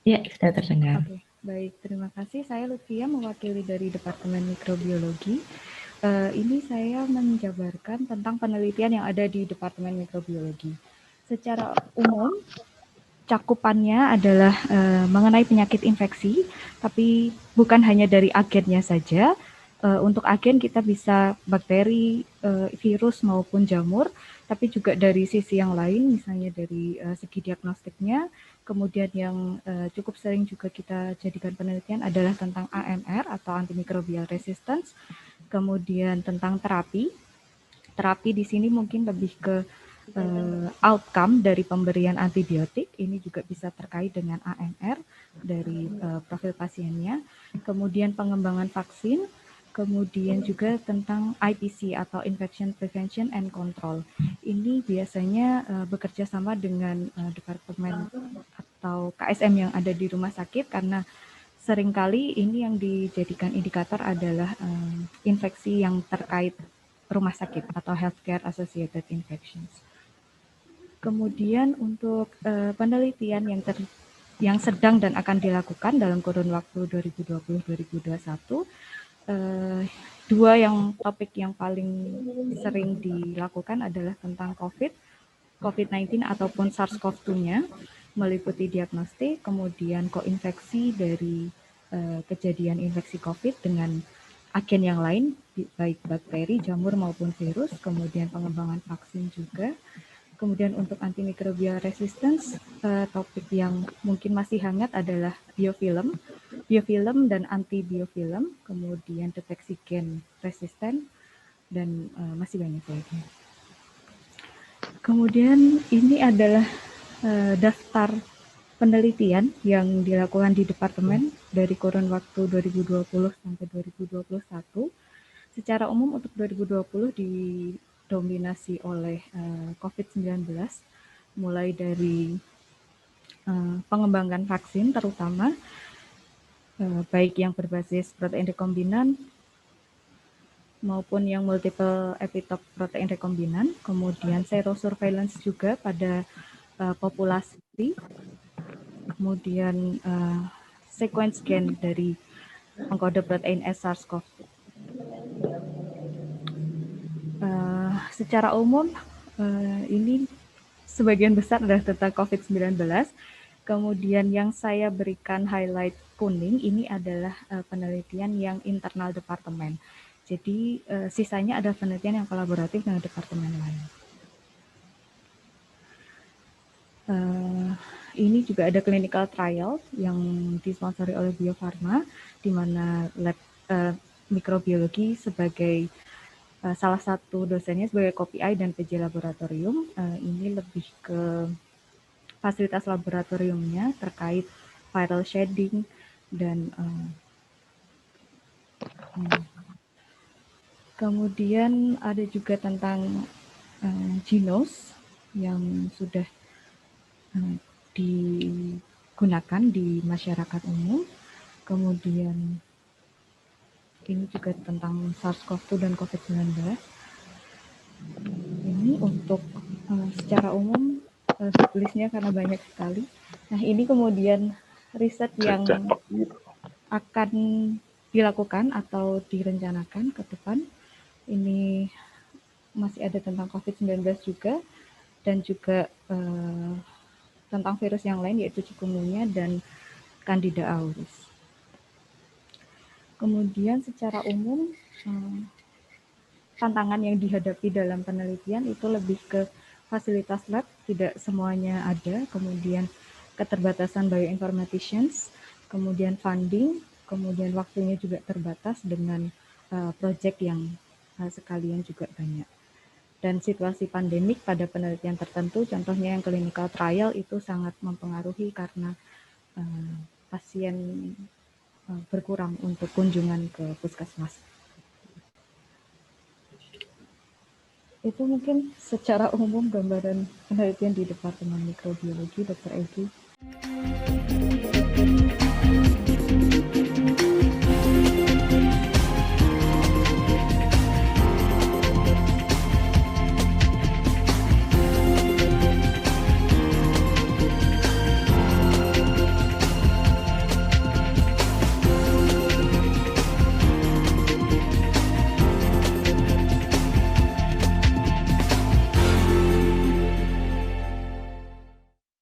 Ya, sudah terdengar. Oke, baik. Terima kasih. Saya Lutfia, mewakili dari Departemen Mikrobiologi. Ini saya menjabarkan tentang penelitian yang ada di Departemen Mikrobiologi. Secara umum, cakupannya adalah mengenai penyakit infeksi, tapi bukan hanya dari agennya saja. Untuk agen kita bisa bakteri, virus maupun jamur, tapi juga dari sisi yang lain, misalnya dari segi diagnostiknya. Kemudian yang cukup sering juga kita jadikan penelitian adalah tentang AMR atau antimicrobial resistance, kemudian tentang terapi. Terapi di sini mungkin lebih ke outcome dari pemberian antibiotik, ini juga bisa terkait dengan AMR dari profil pasiennya, kemudian pengembangan vaksin, kemudian juga tentang IPC atau Infection Prevention and Control. Ini biasanya bekerja sama dengan departemen atau KSM yang ada di rumah sakit karena seringkali ini yang dijadikan indikator adalah infeksi yang terkait rumah sakit atau healthcare associated infections. Kemudian untuk penelitian yang sedang dan akan dilakukan dalam kurun waktu 2020-2021, dua yang topik yang paling sering dilakukan adalah tentang COVID-19 ataupun SARS-CoV-2-nya, meliputi diagnostik, kemudian koinfeksi dari kejadian infeksi COVID dengan agen yang lain, baik bakteri, jamur maupun virus, kemudian pengembangan vaksin juga. Kemudian untuk antimicrobial resistance, topik yang mungkin masih hangat adalah biofilm dan antibiofilm, kemudian deteksi gen resisten, dan masih banyak lagi. Kemudian ini adalah daftar penelitian yang dilakukan di departemen dari kurun waktu 2020 sampai 2021. Secara umum untuk 2020 didominasi oleh COVID-19, mulai dari pengembangan vaksin terutama, baik yang berbasis protein rekombinan maupun yang multiple epitope protein rekombinan, kemudian serosurveillance juga pada populasi, kemudian sequence gen dari pengkode protein S SARS-CoV. Secara umum ini sebagian besar adalah tentang COVID-19. Kemudian yang saya berikan highlight kuning ini adalah penelitian yang internal departemen. Jadi sisanya ada penelitian yang kolaboratif dengan departemen lain. Ini juga ada clinical trial yang disponsori oleh Bio Farma, di mana lab mikrobiologi sebagai salah satu dosennya sebagai KPI dan PJ laboratorium. Ini lebih ke fasilitas laboratoriumnya terkait viral shedding dan kemudian ada juga tentang Genos yang sudah digunakan di masyarakat umum. Kemudian ini juga tentang SARS-CoV-2 dan COVID-19. Ini untuk secara umum listnya karena banyak sekali. Nah ini kemudian riset yang akan dilakukan atau direncanakan ke depan. Ini masih ada tentang COVID-19 juga, dan juga tentang virus yang lain yaitu chikungunya dan Candida auris. Kemudian secara umum tantangan yang dihadapi dalam penelitian itu lebih ke fasilitas lab, tidak semuanya ada, kemudian keterbatasan bioinformaticians, kemudian funding, kemudian waktunya juga terbatas dengan project yang sekalian juga banyak. Dan situasi pandemik pada penelitian tertentu, contohnya yang clinical trial itu sangat mempengaruhi karena pasien berkurang untuk kunjungan ke puskesmas. Itu mungkin secara umum gambaran penelitian di Departemen Mikrobiologi, Dr. Egi.